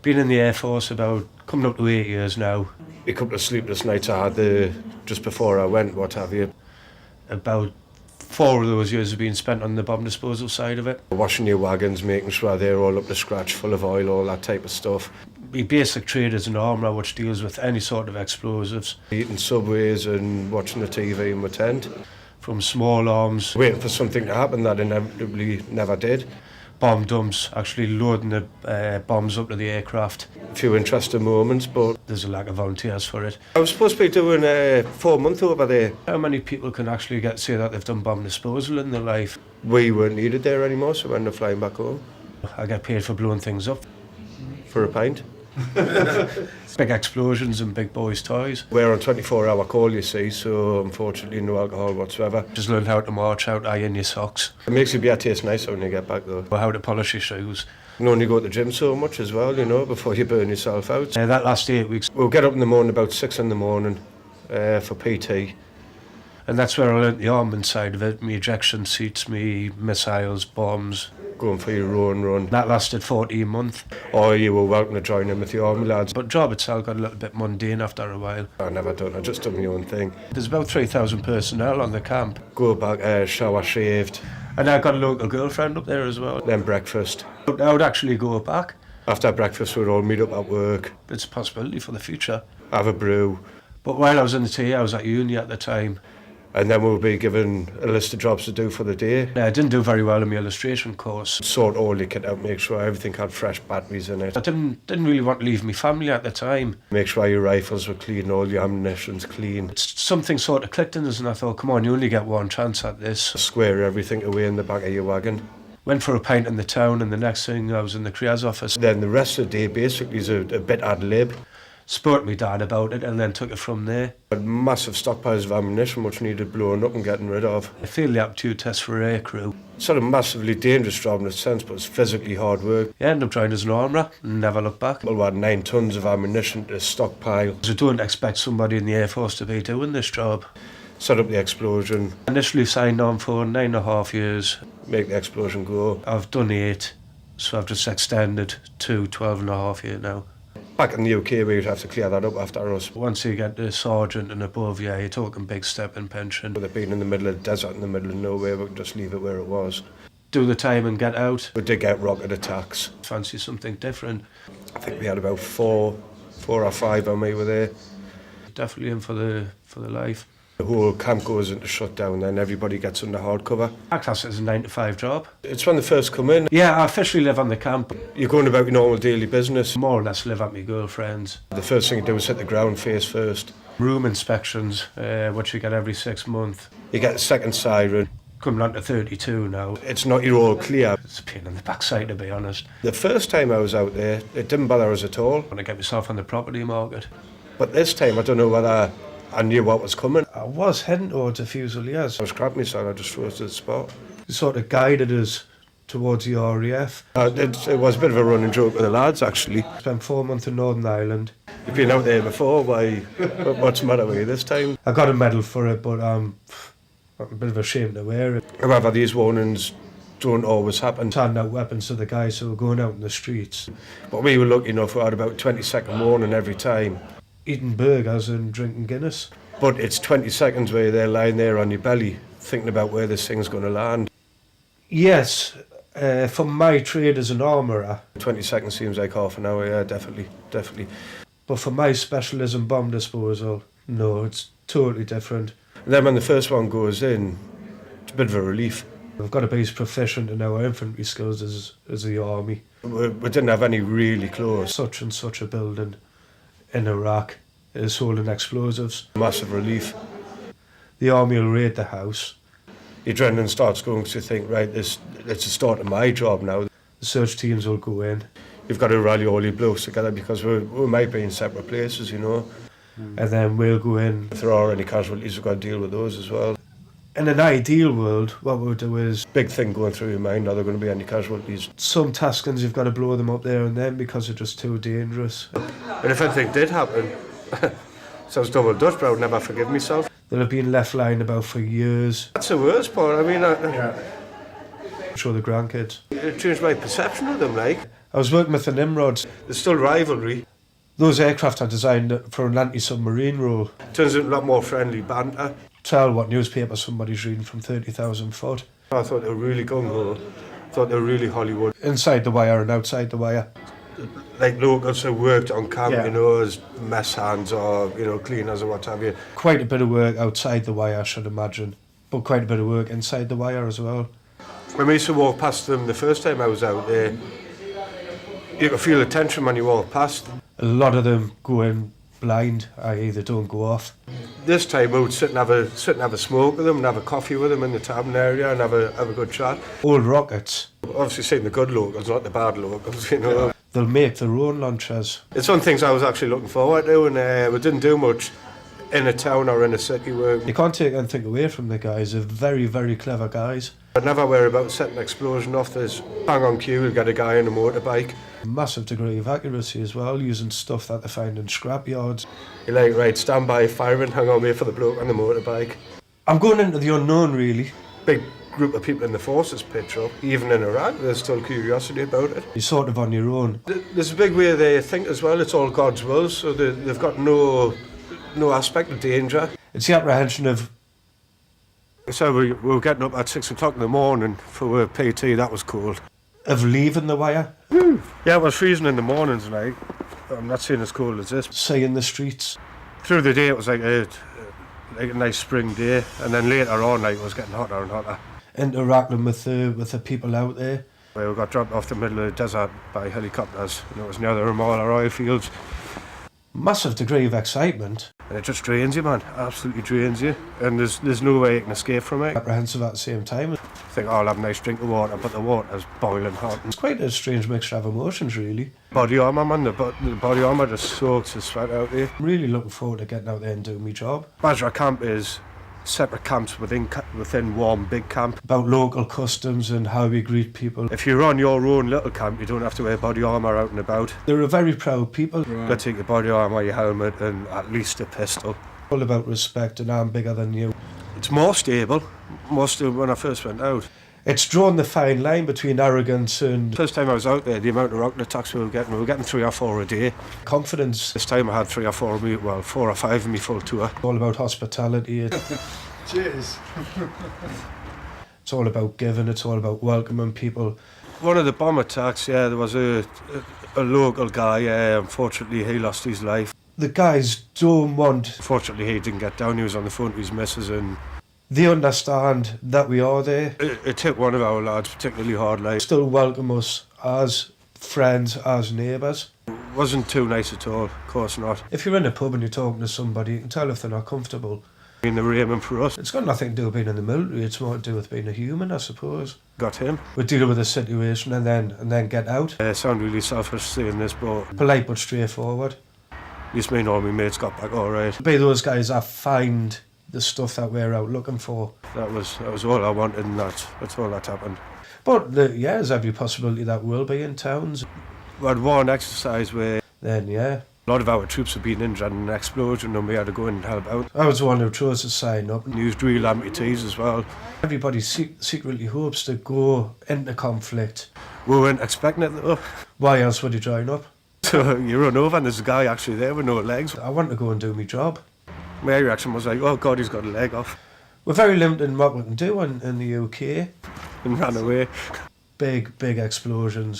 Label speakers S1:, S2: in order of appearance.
S1: Been in the Air Force about coming up to 8 years now.
S2: A couple of sleepless nights I had just before I went, what have you.
S1: About 4 of those years have been spent on the bomb disposal side of it.
S2: Washing your wagons, making sure they're all up to scratch, full of oil, all that type of stuff.
S1: My basic trade is an armourer which deals with any sort of explosives.
S2: Eating Subways and watching the TV in my tent.
S1: From small arms,
S2: waiting for something to happen that inevitably never did.
S1: Bomb dumps, actually loading the bombs up to the aircraft.
S2: A few interesting moments, but
S1: there's a lack of volunteers for it.
S2: I was supposed to be doing a 4 month over there.
S1: How many people can actually say that they've done bomb disposal in their life?
S2: We weren't needed there anymore, so we ended up flying back home.
S1: I get paid for blowing things up.
S2: For a pint.
S1: Big explosions and big boys' toys.
S2: We're on 24-hour call, you see, so unfortunately no alcohol whatsoever.
S1: Just learn how to march out, iron your socks.
S2: It makes your beer taste nicer when you get back though.
S1: Or how to polish your shoes.
S2: You can only go to the gym so much as well, you know, before you burn yourself out.
S1: That last 8 weeks.
S2: We'll get up in the morning about 6 in the morning for PT.
S1: And that's where I learnt the armament side of it, me ejection seats, me missiles, bombs.
S2: Going for your own run.
S1: That lasted 14 months.
S2: Or you were welcome to join in with the army lads.
S1: But the job itself got a little bit mundane after a while.
S2: I never done, I just done my own thing.
S1: There's about 3,000 personnel on the camp.
S2: Go back, shower, shaved.
S1: And I got a local girlfriend up there as well.
S2: Then breakfast.
S1: I would actually go back.
S2: After breakfast we'd all meet up at work.
S1: It's a possibility for the future.
S2: Have a brew.
S1: But while I was in the TA, I was at uni at the time.
S2: And then we'll be given a list of jobs to do for the day.
S1: I didn't do very well in my illustration course.
S2: Sort all your kit out, make sure everything had fresh batteries in it.
S1: I didn't really want to leave my family at the time.
S2: Make sure your rifles were clean, all your ammunition's clean.
S1: Something sort of clicked in us and I thought, come on, you only get one chance at this.
S2: Square everything away in the back of your wagon.
S1: Went for a pint in the town and the next thing I was in the careers office.
S2: Then the rest of the day basically is a bit ad lib.
S1: Spoke to my dad about it and then took it from there.
S2: Had massive stockpiles of ammunition which needed blowing up and getting rid of.
S1: I failed the aptitude test for air crew.
S2: It's not a massively dangerous job in a sense, but it's physically hard work.
S1: I ended up joining as an armourer and never looked back.
S2: Well, we had 9 tons of ammunition to stockpile.
S1: So don't expect somebody in the Air Force to be doing this job.
S2: Set up the explosion.
S1: Initially signed on for 9.5 years.
S2: Make the explosion go.
S1: I've done 8, so I've just extended to 12.5 years now.
S2: Back in the UK, we'd have to clear that up after us.
S1: Once you get to sergeant and above, yeah, you're talking big step in pension.
S2: With it being in the middle of the desert, in the middle of nowhere, we could just leave it where it was.
S1: Do the time and get out.
S2: We did get rocket attacks.
S1: Fancy something different.
S2: I think we had about 4 or 5 when we were there.
S1: Definitely in for the life.
S2: The whole camp goes into shutdown, then everybody gets under hardcover.
S1: I class it as a 9 to 5 job.
S2: It's when they first come in.
S1: Yeah, I officially live on the camp.
S2: You're going about your normal daily business.
S1: More or less live at my girlfriend's.
S2: The first thing you do is hit the ground face first.
S1: Room inspections, which you get every 6 months.
S2: You get the second siren.
S1: Coming on to 32 now.
S2: It's not your all clear.
S1: It's a pain in the backside, to be honest.
S2: The first time I was out there, it didn't bother us at all.
S1: I want to get myself on the property market.
S2: But this time, I don't know whether I knew what was coming.
S1: I was heading towards a Fusiliers.
S2: I was grabbing myself, I just froze to the spot.
S1: It sort of guided us towards the RAF.
S2: It was a bit of a running joke with the lads, actually.
S1: Spent 4 months in Northern Ireland.
S2: You've been out there before, what's the matter with you this time?
S1: I got a medal for it, but I'm a bit of a shame to wear it.
S2: However, these warnings don't always happen.
S1: Handing out weapons to the guys who were going out in the streets.
S2: But we were lucky enough, we had about 20-second warning every time.
S1: Eating burgers and drinking Guinness.
S2: But it's 20 seconds where they're lying there on your belly, thinking about where this thing's going to land.
S1: Yes, for my trade as an armourer.
S2: 20 seconds seems like half an hour, yeah, definitely.
S1: But for my specialism, bomb disposal, no, it's totally different.
S2: And then when the first one goes in, it's a bit of a relief.
S1: We've got to be as proficient in our infantry skills as the army.
S2: We didn't have any really close.
S1: Such and such a building in Iraq is holding explosives.
S2: Massive relief.
S1: The army will raid the house.
S2: Your adrenaline starts going because you think, right, it's the start of my job now.
S1: The search teams will go in.
S2: You've got to rally all your blokes together because we might be in separate places, you know.
S1: And then we'll go in.
S2: If there are any casualties, we've got to deal with those as well.
S1: In an ideal world, what we'll do is...
S2: Big thing going through your mind, are there going to be any casualties?
S1: Some taskings, you've got to blow them up there and then because they're just too dangerous.
S2: And if anything did happen, sounds double Dutch, but I would never forgive myself.
S1: They'll have been left lying about for years.
S2: That's the worst part, I mean...
S1: show the grandkids.
S2: It changed my perception of them, like.
S1: I was working with the Nimrods.
S2: There's still rivalry.
S1: Those aircraft are designed for an anti-submarine role.
S2: Turns into a lot more friendly banter.
S1: Tell what newspaper somebody's reading from 30,000 foot.
S2: I thought they were really gung-ho. Thought they were really Hollywood.
S1: Inside the wire and outside the wire.
S2: Like locals who worked on camp,
S1: Yeah.
S2: you know, as mess hands or, you know, cleaners or what have you.
S1: Quite a bit of work outside the wire, I should imagine. But quite a bit of work inside the wire as well.
S2: When we used to walk past them the first time I was out there, you could feel the tension when you walk past.
S1: A lot of them go in blind, i.e. they don't go off.
S2: This time we would sit and have a smoke with them and have a coffee with them in the tavern area and have a good chat.
S1: Old rockets,
S2: Obviously seeing the good locals, not the bad locals, you know.
S1: they'll make their own launchers.
S2: It's one of the things I was actually looking forward to, and we didn't do much in a town or in a city where
S1: You can't take anything away from the guys. They're very, very clever guys.
S2: I'd never worry about setting an explosion off. There's bang on cue, you'll get a guy on a motorbike.
S1: Massive degree of accuracy as well, using stuff that they find in scrap yards.
S2: You're like, right, stand by, firing, hang on, wait for the bloke on the motorbike.
S1: I'm going into the unknown, really.
S2: Big group of people in the forces pitch up. Even in Iraq, there's still curiosity about it.
S1: You're sort of on your own.
S2: There's a big way they think as well, it's all God's will, so they've got no aspect of danger.
S1: It's the apprehension of,
S2: So we were getting up at 6 o'clock in the morning for PT, that was cold.
S1: leaving the wire,
S2: Yeah, it was freezing in the mornings, like. I'm not saying as cold as this.
S1: seeing the streets.
S2: Through the day it was like a nice spring day, and then later on like, it was getting hotter and hotter.
S1: Interacting with the people out there.
S2: We got dropped off the middle of the desert by helicopters, and it was near the Ramallah oil fields.
S1: Massive degree of excitement.
S2: And it just drains you, man. Absolutely drains you. And there's no way you can escape from it.
S1: Apprehensive at the same time.
S2: Think, oh, I'll have a nice drink of water, but the water's boiling hot.
S1: It's quite a strange mixture of emotions, really.
S2: Body armour, man. The body armour just soaks the sweat out there.
S1: I'm really looking forward to getting out there and doing my job.
S2: Basra camp is separate camps within one big camp.
S1: About local customs and how we greet people.
S2: If you're on your own little camp, you don't have to wear body armour out and about.
S1: They're a very proud people.
S2: They'll take your body armour, your helmet, and at least a pistol.
S1: All about respect and I'm bigger than you.
S2: It's more stable when I first went out.
S1: It's drawn the fine line between arrogance and
S2: First time I was out there, the amount of rocket attacks we were getting 3 or 4 a day.
S1: confidence.
S2: This time I had 3 or 4 of me, well, 4 or 5 of me full tour.
S1: All about hospitality.
S3: Cheers.
S1: It's all about giving. It's all about welcoming people.
S2: One of the bomb attacks, yeah, there was a local guy, unfortunately he lost his life.
S1: The guys don't want.
S2: Fortunately he didn't get down, he was on the phone to his missus, and
S1: They understand that we are there.
S2: it took one of our lads particularly hard, like.
S1: Still welcome us as friends, as neighbours.
S2: Wasn't too nice at all, of course not.
S1: If you're in a pub and you're talking to somebody, you can tell if they're not comfortable.
S2: In the Raymond for us,
S1: It's got nothing to do with being in the military. It's more to do with being a human, I suppose.
S2: got him.
S1: We're dealing with a situation and then get out.
S2: Sound really selfish saying this, but
S1: Polite but straightforward.
S2: at least me and all my mates got back alright.
S1: Be those guys that find the stuff that we're out looking for.
S2: That was all I wanted, and that's all that happened.
S1: But there's every possibility that will be in towns.
S2: We had one exercise where
S1: Then yeah.
S2: a lot of our troops had been injured in an explosion, and we had to go in and help out.
S1: I was the one who chose to sign up.
S2: And used real amputees as well.
S1: Everybody secretly hopes to go into conflict.
S2: We weren't expecting it though.
S1: Why else would you join up?
S2: So you run over and there's a guy actually there with no legs.
S1: I want to go and do my job.
S2: My reaction was like, oh God, he's got a leg off,
S1: We're very limited in what we can do in the UK.
S2: and ran away.
S1: Big explosions.